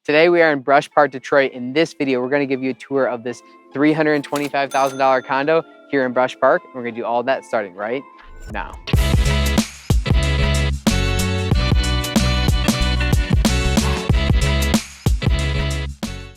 Today we are in Brush Park, Detroit. In this video, we're going to give you a tour of this $325,000 condo here in Brush Park. We're going to do all that starting right now.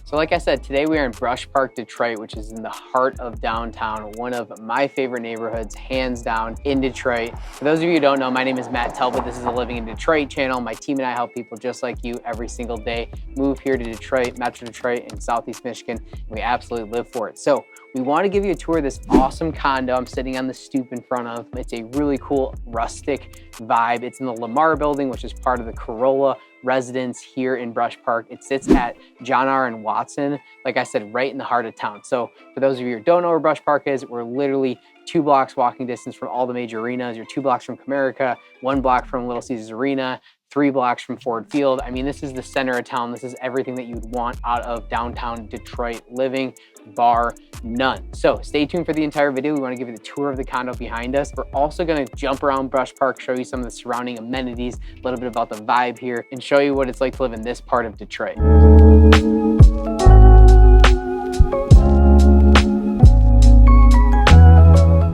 So like I said, today we are in Brush Park, Detroit, which is in the heart of downtown, one of my favorite neighborhoods, hands down, in Detroit. For those of you who don't know, my name is Matt Talbot. This is a Living in Detroit channel. My team and I help people just like you every single day move here to Detroit, Metro Detroit, and Southeast Michigan, and we absolutely live for it. So we want to give you a tour of this awesome condo I'm sitting on the stoop in front of. It's a really cool rustic vibe. It's in the Lamar building, which is part of the Corolla residence here in Brush Park. It sits at John R. and Watson, like I said, right in the heart of town. So for those of you who don't know where Brush Park is, we're literally 2 blocks walking distance from all the major arenas. You're 2 blocks from Comerica, 1 block from Little Caesars Arena, 3 blocks from Ford Field. I mean, this is the center of town. This is everything that you'd want out of downtown Detroit living, bar none. So stay tuned for the entire video. We want to give you the tour of the condo behind us. We're also going to jump around Brush Park, show you some of the surrounding amenities, a little bit about the vibe here, and show you what it's like to live in this part of Detroit.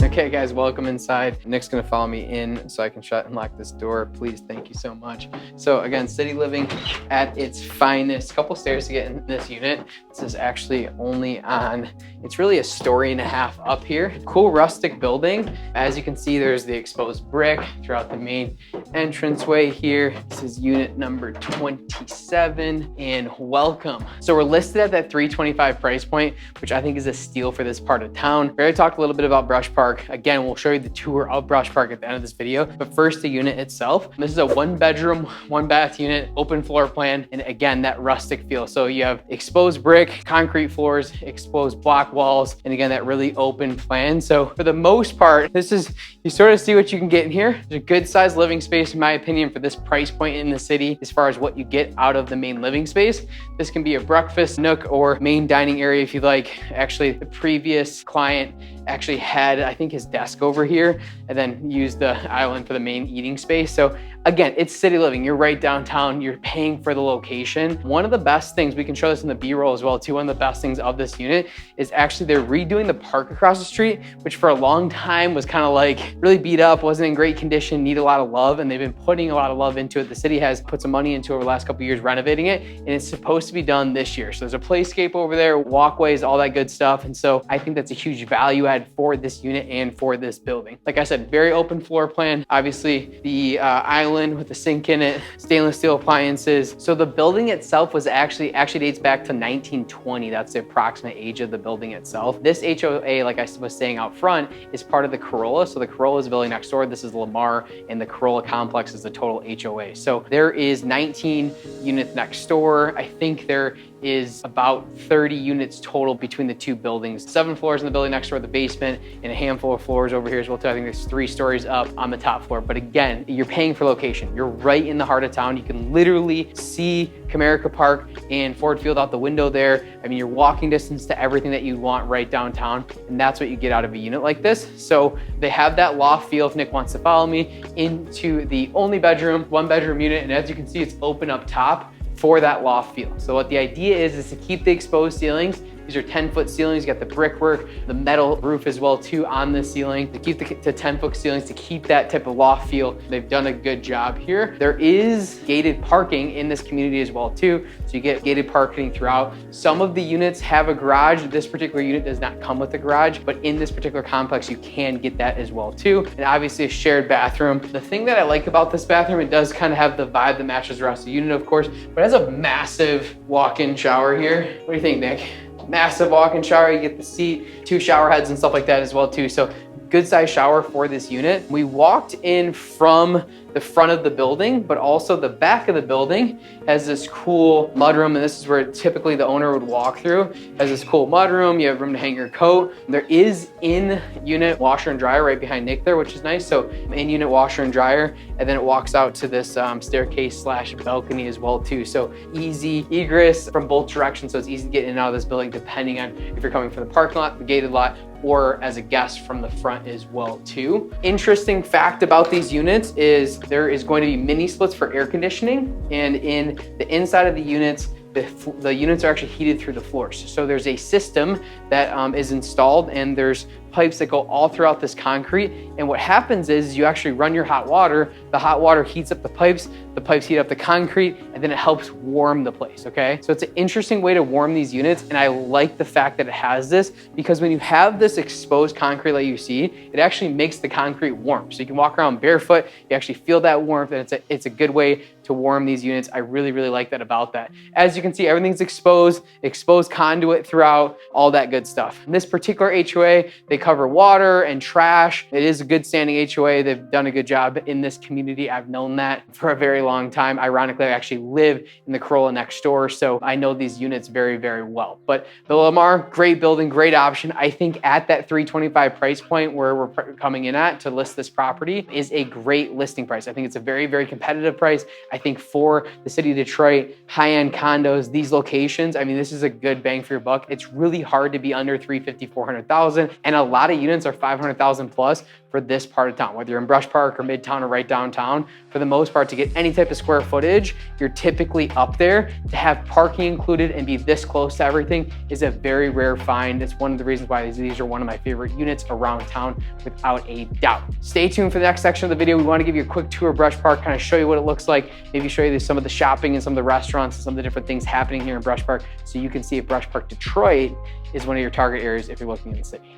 Okay guys, welcome inside. Nick's gonna follow me in so I can shut and lock this door. Please, thank you so much. So again, city living at its finest. Couple stairs to get in this unit. This is actually only on, it's really a story and a half up here. Cool rustic building. As you can see, there's the exposed brick throughout the main entranceway here. This is unit number 27 and welcome. So we're listed at that $325 price point, which I think is a steal for this part of town. We already talked a little bit about Brush Park. Again, we'll show you the tour of Brush Park at the end of this video, but first the unit itself. This is a 1 bedroom, 1 bath unit, open floor plan, and again, that rustic feel. So you have exposed brick, concrete floors, exposed block walls, and again, that really open plan. So for the most part, this is, you sort of see what you can get in here. There's a good sized living space, in my opinion, for this price point in the city, as far as what you get out of the main living space. This can be a breakfast nook or main dining area if you like. Actually, the previous client actually had, I think, his desk over here and then used the island for the main eating space. So again, it's city living. You're right downtown. You're paying for the location. One of the best things, we can show this in the B-roll as well too, one of the best things of this unit is actually they're redoing the park across the street, which for a long time was kind of like really beat up, wasn't in great condition, need a lot of love, and they've been putting a lot of love into it. The city has put some money into it over the last couple of years renovating it, and it's supposed to be done this year. So there's a playscape over there, walkways, all that good stuff. And so I think that's a huge value add for this unit and for this building. Like I said, very open floor plan. Obviously the island with the sink in it, stainless steel appliances. So the building itself was actually dates back to 1920. That's the approximate age of the building itself. This HOA, like I was saying out front, is part of the Corolla. So the Corolla is the building next door. This is Lamar, and the Corolla complex is the total HOA. So there is 19 units next door. I think there is about 30 units total between the 2 buildings. 7 floors in the building next door, the basement, and a handful of floors over here as well too. I think there's 3 stories up on the top floor. But again, you're paying for location. You're right in the heart of town. You can literally see Comerica Park and Ford Field out the window there. I mean, you're walking distance to everything that you want right downtown, and that's what you get out of a unit like this. So they have that loft feel, if Nick wants to follow me, into the only bedroom, 1 bedroom unit. And as you can see, it's open up top for that loft feel. So what the idea is to keep the exposed ceilings. These are 10-foot ceilings. You got the brickwork, the metal roof as well too on the ceiling to keep the 10-foot ceilings to keep that type of loft feel. They've done a good job here. There is gated parking in this community as well too. So you get gated parking throughout. Some of the units have a garage. This particular unit does not come with a garage, but in this particular complex, you can get that as well too. And obviously a shared bathroom. The thing that I like about this bathroom, it does kind of have the vibe that matches the rest of the unit, of course, but it has a massive walk-in shower here. What do you think, Nick? Massive walk-in shower, you get the seat, 2 shower heads and stuff like that as well too. So good size shower for this unit. We walked in from the front of the building, but also the back of the building has this cool mudroom, and this is where typically the owner would walk through. Has this cool mudroom, you have room to hang your coat. There is in-unit washer and dryer right behind Nick there, which is nice. So in-unit washer and dryer, and then it walks out to this staircase slash balcony as well too. So easy egress from both directions, so it's easy to get in and out of this building depending on if you're coming from the parking lot, the gated lot, or as a guest from the front as well too. Interesting fact about these units is there is going to be mini splits for air conditioning, and in the inside of the units, the units are actually heated through the floors. So there's a system that is installed, and there's pipes that go all throughout this concrete. And what happens is you actually run your hot water, the hot water heats up the pipes heat up the concrete, and then it helps warm the place, okay? So it's an interesting way to warm these units, and I like the fact that it has this, because when you have this exposed concrete like you see, it actually makes the concrete warm. So you can walk around barefoot, you actually feel that warmth, and it's a good way to warm these units. I really, really like that about that. As you can see, everything's exposed conduit throughout, all that good stuff. In this particular HOA, they cover water and trash. It is a good standing HOA. They've done a good job in this community. I've known that for a very long time. Ironically, I actually live in the Corolla next door, so I know these units very, very well. But the Lamar, great building, great option. I think at that $325 price point where we're coming in at to list this property is a great listing price. I think it's a very, very competitive price. I think for the city of Detroit, high-end condos, these locations, I mean, this is a good bang for your buck. It's really hard to be under 350, 400,000, and a lot of units are 500,000 plus for this part of town, whether you're in Brush Park or Midtown or right downtown. For the most part, to get any type of square footage, you're typically up there. To have parking included and be this close to everything is a very rare find. It's one of the reasons why these are one of my favorite units around town, without a doubt. Stay tuned for the next section of the video. We want to give you a quick tour of Brush Park, kind of show you what it looks like, maybe show you some of the shopping and some of the restaurants and some of the different things happening here in Brush Park, so you can see if Brush Park Detroit is one of your target areas if you're looking in the city.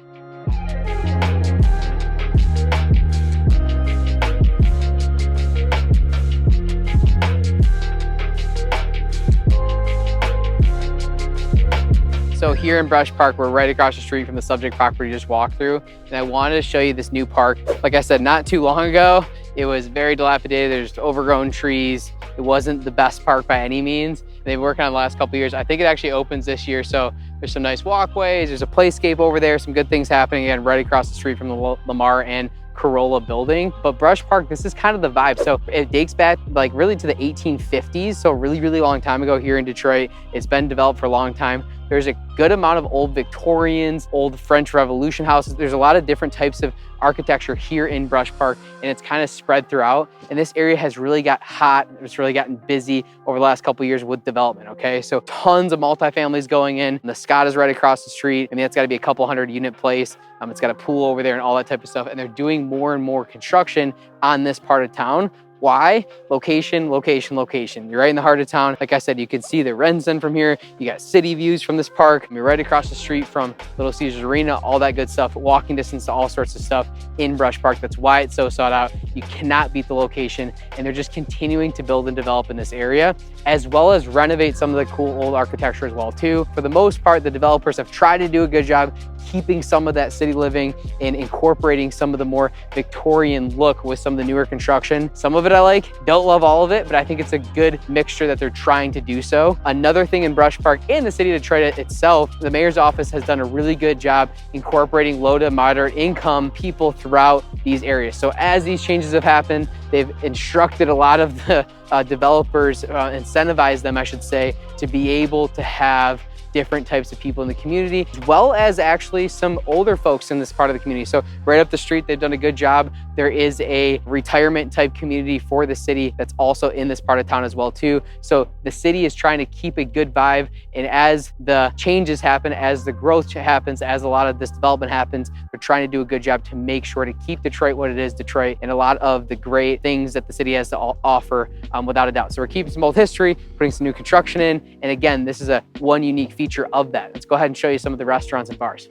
So here in Brush Park, we're right across the street from the subject property we just walked through. And I wanted to show you this new park. Like I said, not too long ago, it was very dilapidated. There's overgrown trees. It wasn't the best park by any means. They've been working on it the last couple of years. I think it actually opens this year. So there's some nice walkways. There's a playscape over there. Some good things happening again, right across the street from the Lamar and Corolla building. But Brush Park, this is kind of the vibe. So it dates back like really to the 1850s. So really, really long time ago here in Detroit. It's been developed for a long time. There's a good amount of old Victorians, old French Revolution houses. There's a lot of different types of architecture here in Brush Park, and it's kind of spread throughout. And this area has really got hot. It's really gotten busy over the last couple of years with development, okay? So tons of multifamilies going in. The Scott is right across the street. I mean, it's gotta be a couple hundred unit place. It's got a pool over there and all that type of stuff. And they're doing more and more construction on this part of town. Why? Location, location, location. You're right in the heart of town. Like I said, you can see the Renton from here. You got city views from this park. You're right across the street from Little Caesars Arena, all that good stuff. Walking distance to all sorts of stuff in Brush Park. That's why it's so sought out. You cannot beat the location. And they're just continuing to build and develop in this area, as well as renovate some of the cool old architecture as well too. For the most part, the developers have tried to do a good job keeping some of that city living and incorporating some of the more Victorian look with some of the newer construction. Some of it I like, don't love all of it, but I think it's a good mixture that they're trying to do so. Another thing in Brush Park and the city of Detroit itself, the mayor's office has done a really good job incorporating low to moderate income people throughout these areas. So as these changes have happened, they've instructed a lot of the developers, incentivized them, I should say, to be able to have different types of people in the community, as well as actually some older folks in this part of the community. So right up the street, they've done a good job. There is a retirement type community for the city that's also in this part of town as well too. So the city is trying to keep a good vibe. And as the changes happen, as the growth happens, as a lot of this development happens, they're trying to do a good job to make sure to keep Detroit what it is, Detroit, and a lot of the great things that the city has to offer, without a doubt. So we're keeping some old history, putting some new construction in. And again, this is one unique feature of that. Let's go ahead and show you some of the restaurants and bars.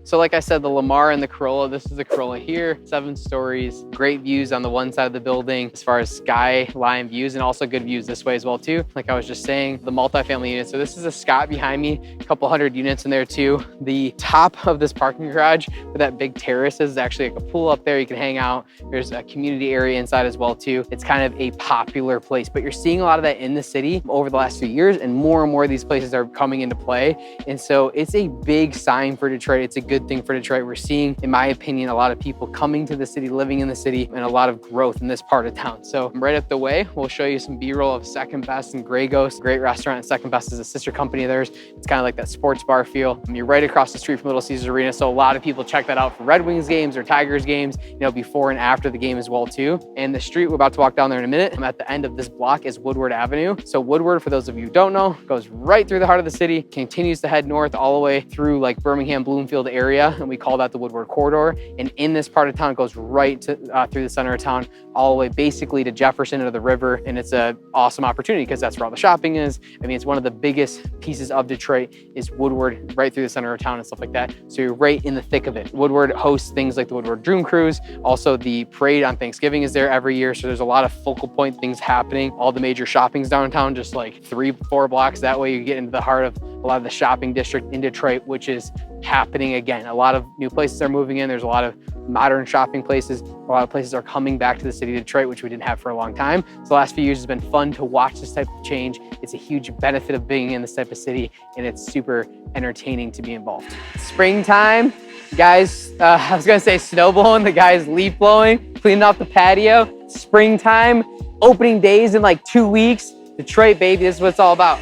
So like I said, the Lamar and the Corolla, this is the Corolla here, 7 stories, great views on the one side of the building as far as skyline views, and also good views this way as well too. Like I was just saying, the multifamily units. So this is a Scott behind me, a couple hundred units in there too. The top of this parking garage where that big terrace is actually like a pool up there. You can hang out. There's a community area inside as well too. It's kind of a popular place, but you're seeing a lot of that in the city over the last few years, and more of these places are coming into play. And so it's a big sign for Detroit. It's a good good thing for Detroit. We're seeing, in my opinion, a lot of people coming to the city, living in the city, and a lot of growth in this part of town. So right up the way, we'll show you some B-roll of Second Best and Grey Ghost. Great restaurant. Second Best is a sister company of theirs. It's kind of like that sports bar feel. You're right across the street from Little Caesars Arena, so a lot of people check that out for Red Wings games or Tigers games, you know, before and after the game as well too. And the street we're about to walk down there in a minute, at the end of this block is Woodward Avenue. So Woodward, for those of you who don't know, goes right through the heart of the city, continues to head north all the way through like Birmingham, Bloomfield area, and we call that the Woodward Corridor. And in this part of town, it goes right to through the center of town, all the way basically to Jefferson or the river. And it's an awesome opportunity because that's where all the shopping is. I mean, it's one of the biggest pieces of Detroit is Woodward, right through the center of town and stuff like that. So you're right in the thick of it. Woodward hosts things like the Woodward Dream Cruise. Also, the parade on Thanksgiving is there every year. So there's a lot of focal point things happening. All the major shopping's downtown, just like 3-4 blocks. That way you get into the heart of a lot of the shopping district in Detroit, which is happening again. A lot of new places are moving in. There's a lot of modern shopping places. A lot of places are coming back to the city of Detroit, which we didn't have for a long time. So the last few years has been fun to watch this type of change. It's a huge benefit of being in this type of city, and it's super entertaining to be involved. Springtime, guys, I was gonna say snow blowing, the guys leaf blowing, cleaning off the patio. Springtime, opening days in like 2 weeks. Detroit, baby, this is what it's all about.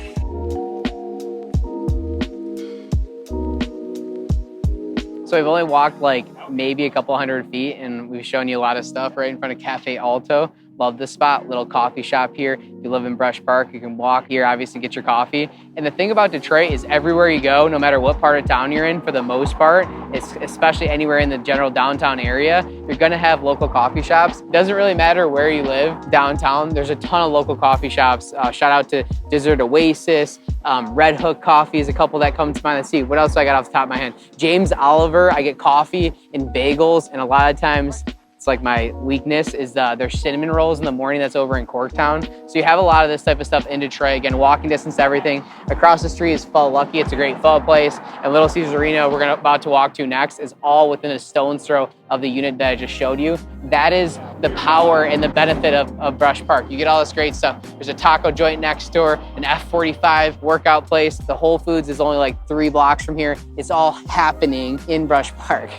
So we've only walked like maybe a couple 100 feet, and we've shown you a lot of stuff right in front of Cafe Alto. Love this spot, little coffee shop here. If you live in Brush Park, you can walk here, obviously get your coffee. And the thing about Detroit is everywhere you go, no matter what part of town you're in, for the most part, it's especially anywhere in the general downtown area, you're gonna have local coffee shops. It doesn't really matter where you live downtown, there's a ton of local coffee shops. Shout out to Desert Oasis, Red Hook Coffee is a couple that come to mind. Let's see, what else do I got off the top of my head? James Oliver, I get coffee and bagels, and a lot of times, it's like my weakness is their cinnamon rolls in the morning. That's over in Corktown. So you have a lot of this type of stuff in Detroit. Again, walking distance to everything. Across the street is Pho Lucky. It's a great pho place. And Little Caesars Arena, we're about to walk to next, is all within a stone's throw of the unit that I just showed you. That is the power and the benefit of Brush Park. You get all this great stuff. There's a taco joint next door, an F45 workout place. The Whole Foods is only like 3 blocks from here. It's all happening in Brush Park.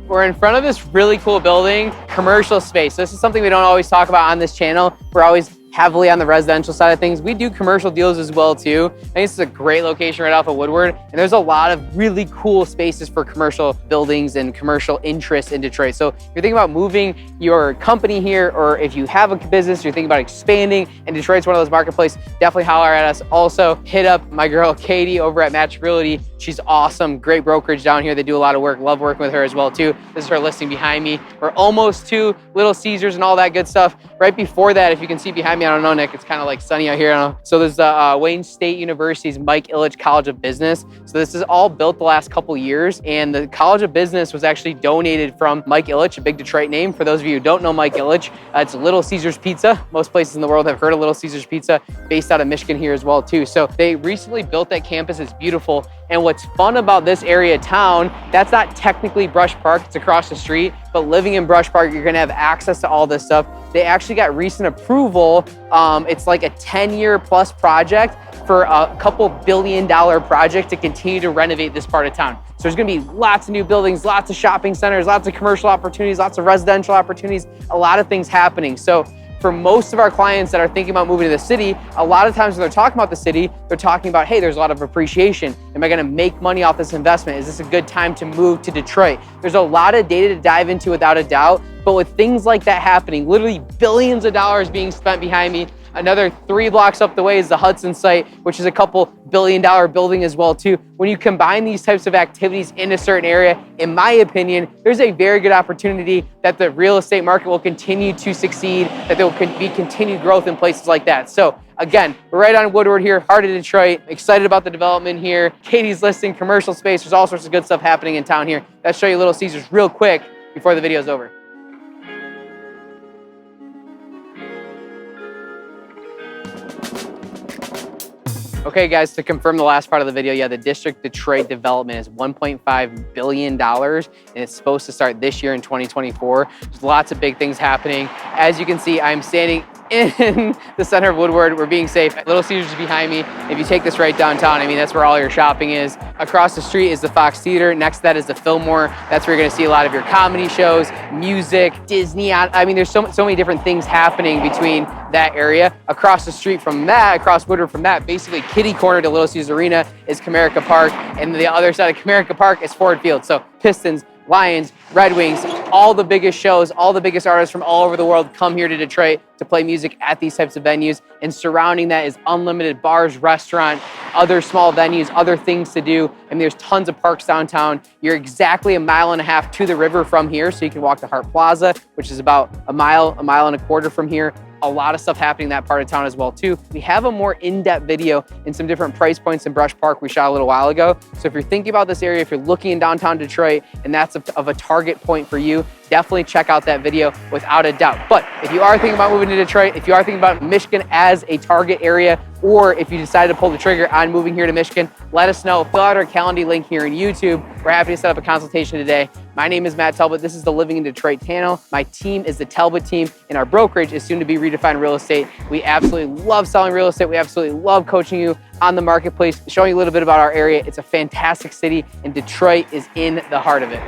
We're in front of this really cool building, commercial space. This is something we don't always talk about on this channel. We're always heavily on the residential side of things. We do commercial deals as well too. I think this is a great location right off of Woodward, and there's a lot of really cool spaces for commercial buildings and commercial interests in Detroit. So if you're thinking about moving your company here, or if you have a business, you're thinking about expanding, and Detroit's one of those marketplaces, definitely holler at us. Also, hit up my girl Katie over at Match Realty. She's awesome, great brokerage down here. They do a lot of work, love working with her as well too. This is her listing behind me. We're almost to Little Caesars and all that good stuff. Right before that, if you can see behind me, I don't know, Nick, it's kind of like sunny out here. I don't know. So there's the Wayne State University's Mike Ilitch College of Business. So this is all built the last couple years, and the College of Business was actually donated from Mike Ilitch, a big Detroit name. For those of you who don't know Mike Ilitch, it's Little Caesars Pizza. Most places in the world have heard of Little Caesars Pizza, based out of Michigan here as well too. So they recently built that campus. It's beautiful. And what's fun about this area of town, that's not technically Brush Park, it's across the street, but living in Brush Park, you're gonna have access to all this stuff. They actually got recent approval. It's like a 10-year plus project for a couple $1 billion project to continue to renovate this part of town. So there's gonna be lots of new buildings, lots of shopping centers, lots of commercial opportunities, lots of residential opportunities, a lot of things happening. So for most of our clients that are thinking about moving to the city, a lot of times when they're talking about the city, they're talking about, hey, there's a lot of appreciation. Am I gonna make money off this investment? Is this a good time to move to Detroit? There's a lot of data to dive into without a doubt, but with things like that happening, literally billions of dollars being spent behind me, another 3 blocks up the way is the Hudson site, which is a couple $1 billion building as well too. When you combine these types of activities in a certain area, in my opinion, there's a very good opportunity that the real estate market will continue to succeed, that there will be continued growth in places like that. So again, we're right on Woodward here, heart of Detroit. Excited about the development here. Katie's listing, commercial space. There's all sorts of good stuff happening in town here. Let's show you Little Caesars real quick before the video's over. Okay guys, to confirm the last part of the video, yeah, the District Detroit development is $1.5 billion, and it's supposed to start this year in 2024. There's lots of big things happening. As you can see, I'm standing in the center of Woodward. We're being safe. Little Caesars is behind me. If you take this right downtown, I mean, that's where all your shopping is. Across the street is the Fox Theater. Next to that is the Fillmore. That's where you're gonna see a lot of your comedy shows, music, Disney. I mean, there's so many different things happening between that area. Across the street from that, across Woodward from that, basically kitty corner to Little Caesars Arena is Comerica Park. And the other side of Comerica Park is Ford Field. So Pistons, Lions, Red Wings, all the biggest shows, all the biggest artists from all over the world come here to Detroit to play music at these types of venues. And surrounding that is unlimited bars, restaurant, other small venues, other things to do. I mean, there's tons of parks downtown. You're exactly 1.5 miles to the river from here. So you can walk to Hart Plaza, which is about a mile and a quarter from here. A lot of stuff happening in that part of town as well too. We have a more in-depth video in some different price points in Brush Park we shot a little while ago. So if you're thinking about this area, if you're looking in downtown Detroit and that's of a target point for you, definitely check out that video without a doubt. But if you are thinking about moving to Detroit, if you are thinking about Michigan as a target area, or if you decide to pull the trigger on moving here to Michigan, let us know. Fill out our Calendly link here in YouTube. We're happy to set up a consultation today. My name is Matt Talbot. This is the Living in Detroit channel. My team is the Talbot team, and our brokerage is soon to be Redefined Real Estate. We absolutely love selling real estate. We absolutely love coaching you on the marketplace, showing you a little bit about our area. It's a fantastic city, and Detroit is in the heart of it.